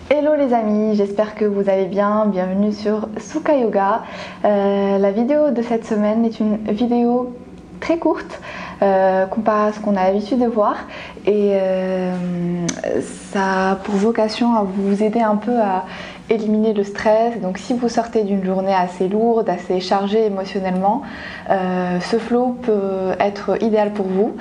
Hello les amis, j'espère que vous allez bien, bienvenue sur Suka Yoga. La vidéo de cette semaine est une vidéo très courte comparée à ce qu'on a l'habitude de voir et ça a pour vocation à vous aider un peu à éliminer le stress. Donc si vous sortez d'une journée assez lourde, assez chargée émotionnellement, ce flow peut être idéal pour vous.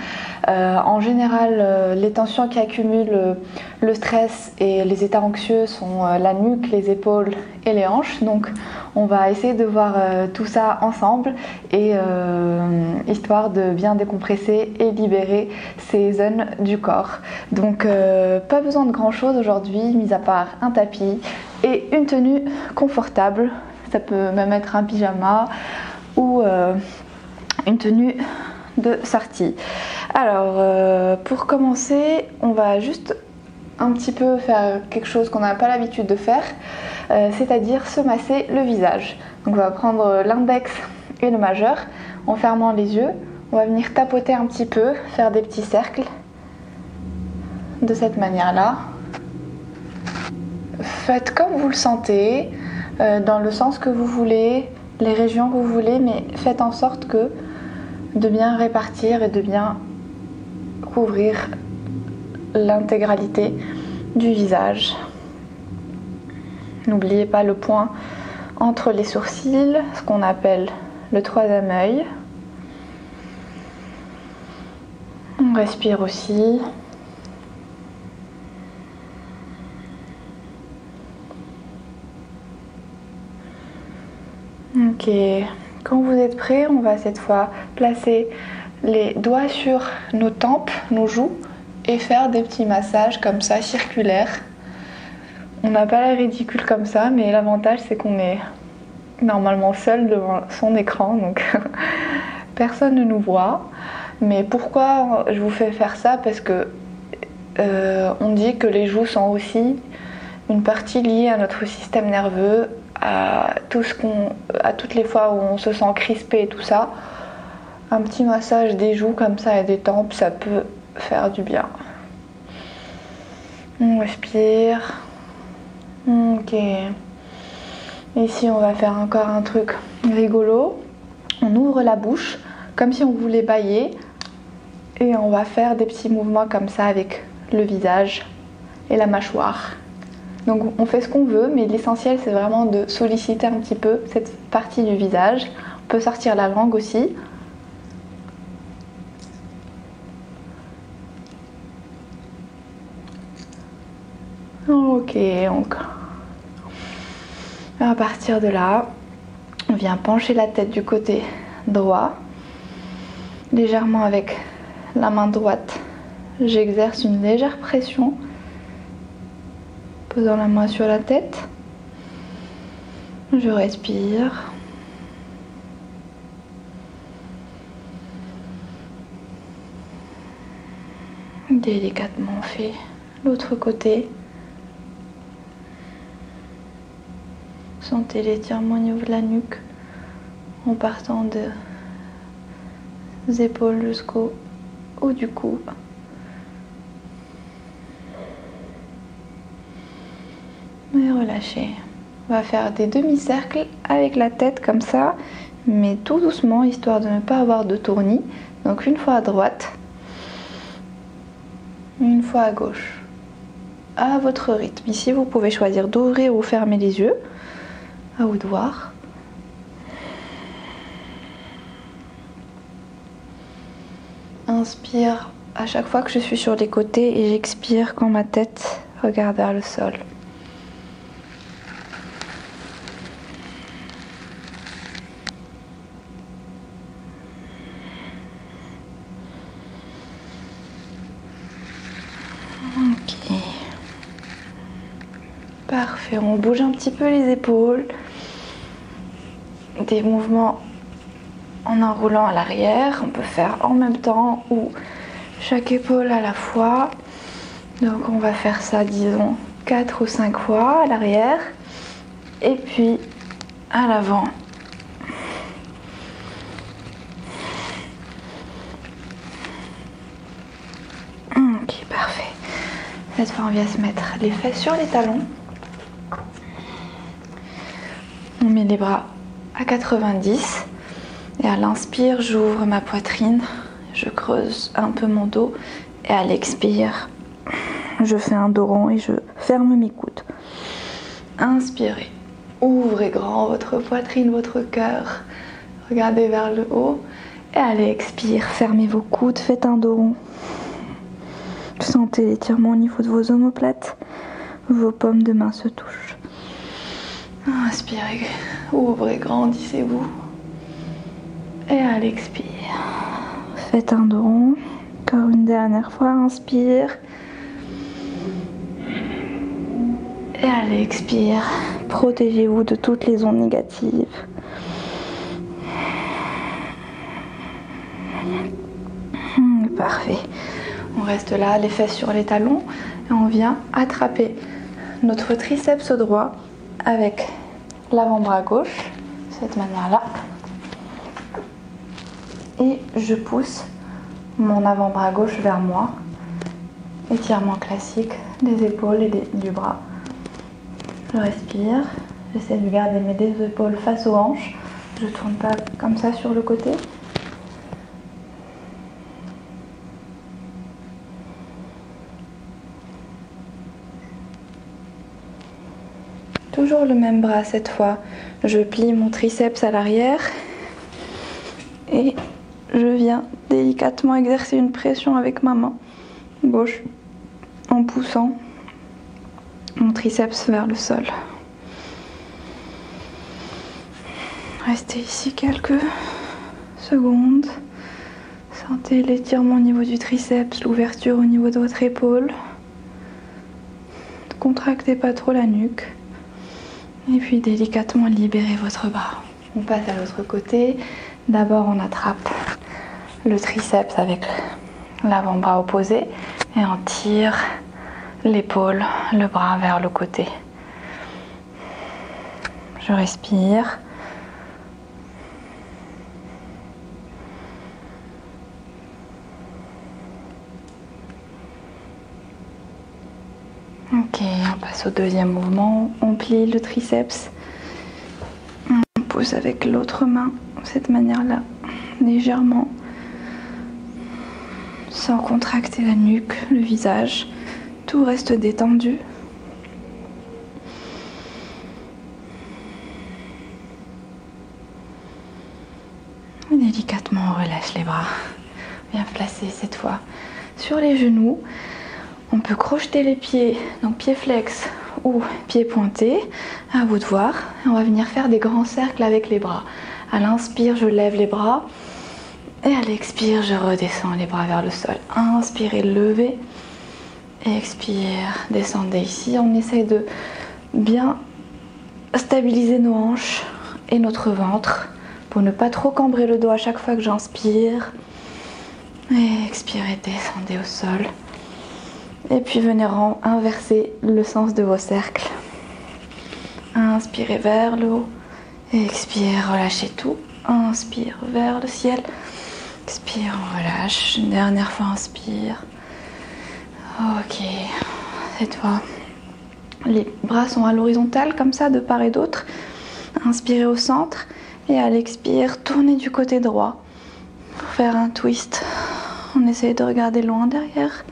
En général, les tensions qui accumulent le stress et les états anxieux sont la nuque, les épaules et les hanches. Donc on va essayer de voir tout ça ensemble et histoire de bien décompresser et libérer ces zones du corps. Donc pas besoin de grand chose aujourd'hui, mis à part un tapis et une tenue confortable. Ça peut même être un pyjama ou une tenue de sortie. Alors pour commencer, on va juste un petit peu faire quelque chose qu'on n'a pas l'habitude de faire, c'est-à-dire se masser le visage. Donc on va prendre l'index et le majeur en fermant les yeux. On va venir tapoter un petit peu, faire des petits cercles de cette manière-là. Faites comme vous le sentez, dans le sens que vous voulez, les régions que vous voulez, mais faites en sorte de bien répartir et de bien couvrir l'intégralité du visage. N'oubliez pas le point entre les sourcils, ce qu'on appelle le troisième œil. On respire aussi. Ok, quand vous êtes prêts, on va cette fois placer les doigts sur nos tempes, nos joues et faire des petits massages comme ça, circulaires. On n'a pas l'air ridicule comme ça, mais l'avantage c'est qu'on est normalement seul devant son écran, donc personne ne nous voit. Mais pourquoi je vous fais faire ça? Parce que on dit que les joues sont aussi une partie liée à notre système nerveux, à toutes les fois où on se sent crispé et tout ça. Un petit massage des joues comme ça et des tempes, ça peut faire du bien. On respire. Ok. Ici, on va faire encore un truc rigolo. On ouvre la bouche comme si on voulait bâiller et on va faire des petits mouvements comme ça avec le visage et la mâchoire. Donc on fait ce qu'on veut, mais l'essentiel c'est vraiment de solliciter un petit peu cette partie du visage. On peut sortir la langue aussi. Ok, donc à partir de là, on vient pencher la tête du côté droit. Légèrement avec la main droite, j'exerce une légère pression, posant la main sur la tête. Je respire. Délicatement on fait l'autre côté. Sentez l'étirement au niveau de la nuque en partant des épaules jusqu'au haut du cou. Et relâchez. On va faire des demi-cercles avec la tête comme ça, mais tout doucement, histoire de ne pas avoir de tournis. Donc une fois à droite, une fois à gauche, à votre rythme. Ici, vous pouvez choisir d'ouvrir ou fermer les yeux, à vous de voir. Inspire à chaque fois que je suis sur les côtés et j'expire quand ma tête regarde vers le sol. Ok. Parfait, on bouge un petit peu les épaules. Des mouvements en enroulant à l'arrière. On peut faire en même temps ou chaque épaule à la fois. Donc on va faire ça, disons, 4 ou 5 fois à l'arrière. Et puis à l'avant. Ok, parfait. Cette fois, on vient se mettre les fesses sur les talons. On met les bras à 90 et à l'inspire, j'ouvre ma poitrine, je creuse un peu mon dos et à l'expire, je fais un dos rond et je ferme mes coudes. Inspirez, ouvrez grand votre poitrine, votre cœur, regardez vers le haut et à l'expire, fermez vos coudes, faites un dos rond. Sentez l'étirement au niveau de vos omoplates, vos paumes de main se touchent. Inspirez, ouvrez, grandissez-vous. Et à l'expire, faites un dos rond. Encore une dernière fois, inspire. Et à l'expire, protégez-vous de toutes les ondes négatives. Parfait. On reste là, les fesses sur les talons. Et on vient attraper notre triceps droit avec l'avant-bras gauche, de cette manière-là. Et je pousse mon avant-bras gauche vers moi. Étirement classique des épaules et du bras. Je respire. J'essaie de garder mes deux épaules face aux hanches. Je ne tourne pas comme ça sur le côté. Toujours le même bras cette fois. Je plie mon triceps à l'arrière et je viens délicatement exercer une pression avec ma main gauche en poussant mon triceps vers le sol. Restez ici quelques secondes. Sentez l'étirement au niveau du triceps, l'ouverture au niveau de votre épaule. Ne contractez pas trop la nuque. Et puis délicatement libérez votre bras. On passe à l'autre côté. D'abord on attrape le triceps avec l'avant-bras opposé et on tire l'épaule, le bras vers le côté. Je respire. Ok, on passe au deuxième mouvement. On plie le triceps. On pousse avec l'autre main, de cette manière-là, légèrement, sans contracter la nuque, le visage. Tout reste détendu. Et délicatement, on relâche les bras. Bien placés cette fois sur les genoux. On peut crocheter les pieds, donc pieds flex ou pieds pointés, à vous de voir. Et on va venir faire des grands cercles avec les bras. À l'inspire, je lève les bras. Et à l'expire, je redescends les bras vers le sol. Inspirez, levez. Et expire, descendez ici. On essaye de bien stabiliser nos hanches et notre ventre pour ne pas trop cambrer le dos à chaque fois que j'inspire. Et expirez, descendez au sol. Et puis venez inverser le sens de vos cercles. Inspirez vers le haut. Expire, relâchez tout. Inspire vers le ciel. Expire, on relâche. Une dernière fois, inspire. Ok. Cette fois, les bras sont à l'horizontale, comme ça, de part et d'autre. Inspirez au centre. Et à l'expire, tournez du côté droit. Pour faire un twist, on essaye de regarder loin derrière.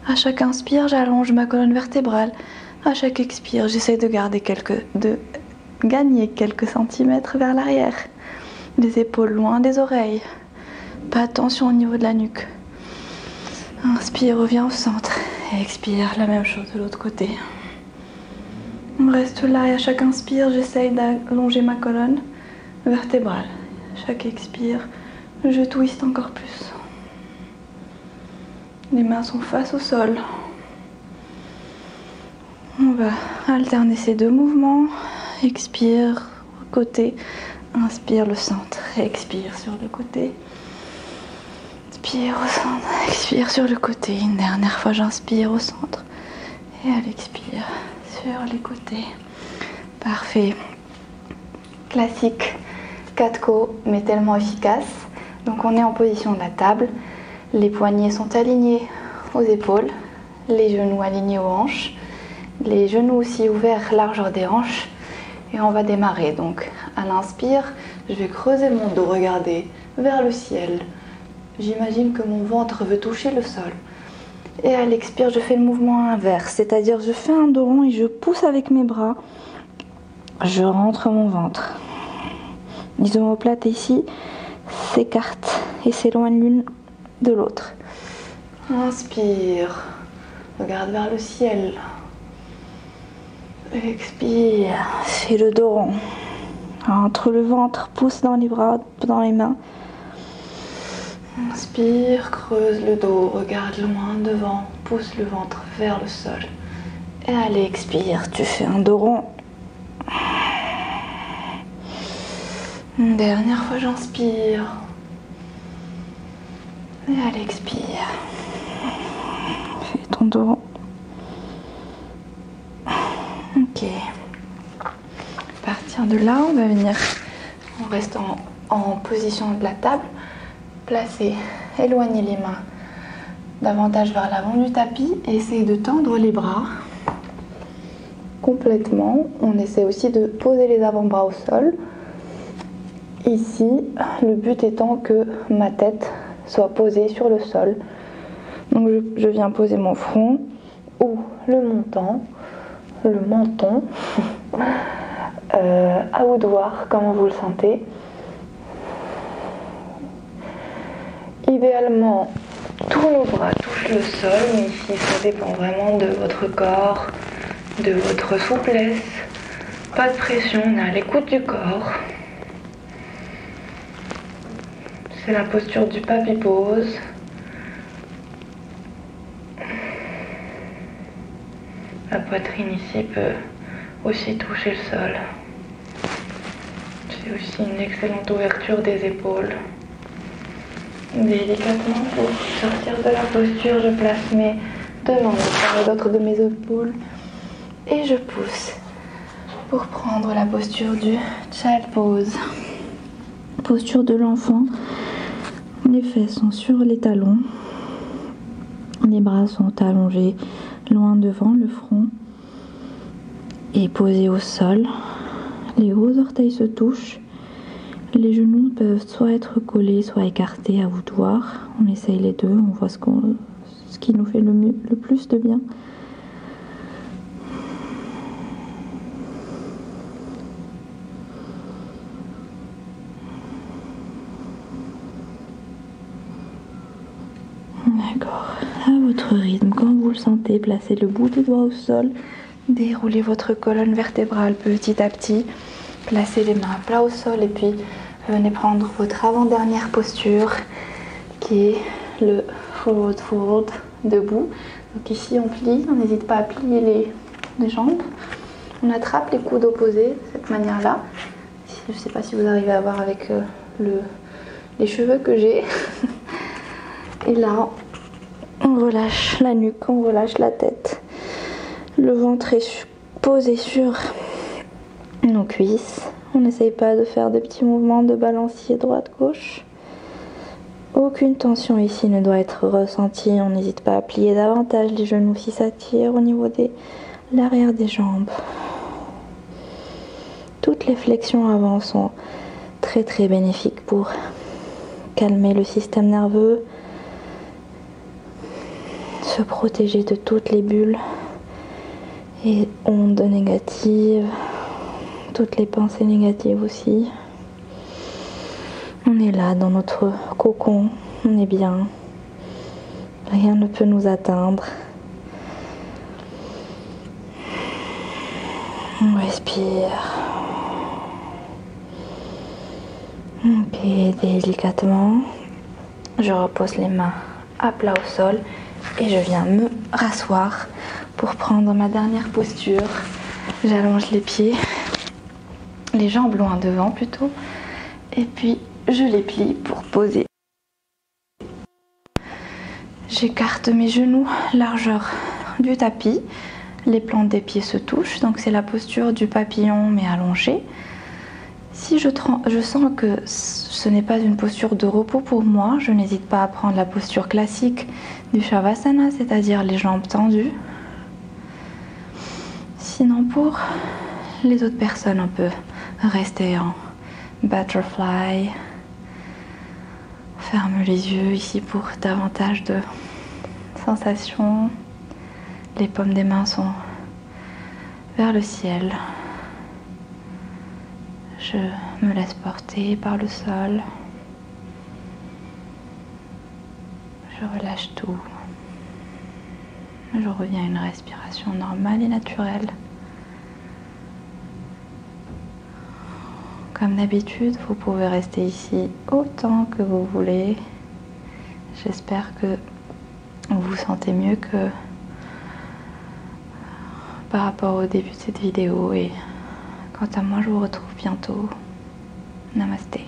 À chaque inspire, j'allonge ma colonne vertébrale. À chaque expire, j'essaie de gagner quelques centimètres vers l'arrière. Les épaules loin des oreilles. Pas de tension au niveau de la nuque. Inspire, reviens au centre. Et expire, la même chose de l'autre côté. On reste là et à chaque inspire, j'essaie d'allonger ma colonne vertébrale. Chaque expire, je twiste encore plus. Les mains sont face au sol. On va alterner ces deux mouvements. Expire au côté. Inspire le centre. Expire sur le côté. Inspire au centre. Expire sur le côté. Une dernière fois, j'inspire au centre. Et à l'expire sur les côtés. Parfait. Classique. 4 côtes, mais tellement efficace. Donc on est en position de la table. Les poignets sont alignés aux épaules, les genoux alignés aux hanches, les genoux aussi ouverts largeur des hanches Et on va démarrer. Donc à l'inspire, je vais creuser mon dos, regardez, vers le ciel. J'imagine que mon ventre veut toucher le sol. Et à l'expire, je fais le mouvement inverse, c'est-à-dire je fais un dos rond et je pousse avec mes bras. Je rentre mon ventre. Les omoplates ici s'écartent et s'éloignent l'une de l'autre. Inspire, regarde vers le ciel. Expire, fais le dos rond. Entre le ventre, pousse dans les bras, dans les mains. Inspire, creuse le dos, regarde loin devant, pousse le ventre vers le sol. Et allez, expire, tu fais un dos rond. Une dernière fois, j'inspire. Et allez, expire. Fais ton dos rond. Ok. À partir de là, on va venir, en restant en position de la table, placer, éloigner les mains davantage vers l'avant du tapis et essayer de tendre les bras complètement. On essaie aussi de poser les avant-bras au sol. Ici, le but étant que ma tête soit posée sur le sol. Donc je viens poser mon front ou le menton, à vous de voir comment vous le sentez. Idéalement, tous nos bras touchent le sol, mais ici ça dépend vraiment de votre corps, de votre souplesse. Pas de pression, on est à l'écoute du corps. C'est la posture du papy pose. La poitrine ici peut aussi toucher le sol. C'est aussi une excellente ouverture des épaules. Délicatement, pour sortir de la posture, je place mes deux mains de part et d'autre de mes épaules et je pousse pour prendre la posture du child pose. Posture de l'enfant. Les fesses sont sur les talons. Les bras sont allongés loin devant le front et posés au sol. Les gros orteils se touchent. Les genoux peuvent soit être collés, soit écartés, à vous de voir. On essaye les deux, on voit ce qui nous fait le plus de bien. D'accord. À votre rythme, quand vous le sentez, placez le bout des doigts au sol. Déroulez votre colonne vertébrale petit à petit. Placez les mains à plat au sol et puis venez prendre votre avant-dernière posture qui est le forward fold debout. Donc ici on plie, on n'hésite pas à plier les jambes. On attrape les coudes opposés de cette manière-là. Je ne sais pas si vous arrivez à voir avec les cheveux que j'ai. Et là, on relâche la nuque, on relâche la tête. Le ventre est posé sur nos cuisses. On n'essaye pas de faire des petits mouvements de balancier droite-gauche. Aucune tension ici ne doit être ressentie. On n'hésite pas à plier davantage les genoux si ça tire au niveau de l'arrière des jambes. Toutes les flexions avant sont très très bénéfiques pour calmer le système nerveux, se protéger de toutes les bulles et ondes négatives, toutes les pensées négatives aussi. On est là dans notre cocon, on est bien, rien ne peut nous atteindre. On respire. Ok, délicatement, je repose les mains à plat au sol et je viens me rasseoir pour prendre ma dernière posture. J'allonge les pieds, les jambes loin devant plutôt, et puis je les plie pour poser. J'écarte mes genoux, largeur du tapis, les plantes des pieds se touchent, donc c'est la posture du papillon mais allongé. Si je sens que ce n'est pas une posture de repos pour moi, je n'hésite pas à prendre la posture classique du Shavasana, c'est-à-dire les jambes tendues. Sinon, pour les autres personnes, on peut rester en butterfly. Ferme les yeux ici pour davantage de sensations. Les paumes des mains sont vers le ciel. Je me laisse porter par le sol. Je relâche tout. Je reviens à une respiration normale et naturelle. Comme d'habitude, vous pouvez rester ici autant que vous voulez. J'espère que vous vous sentez mieux que par rapport au début de cette vidéo. Et quant à moi, je vous retrouve bientôt. Namasté.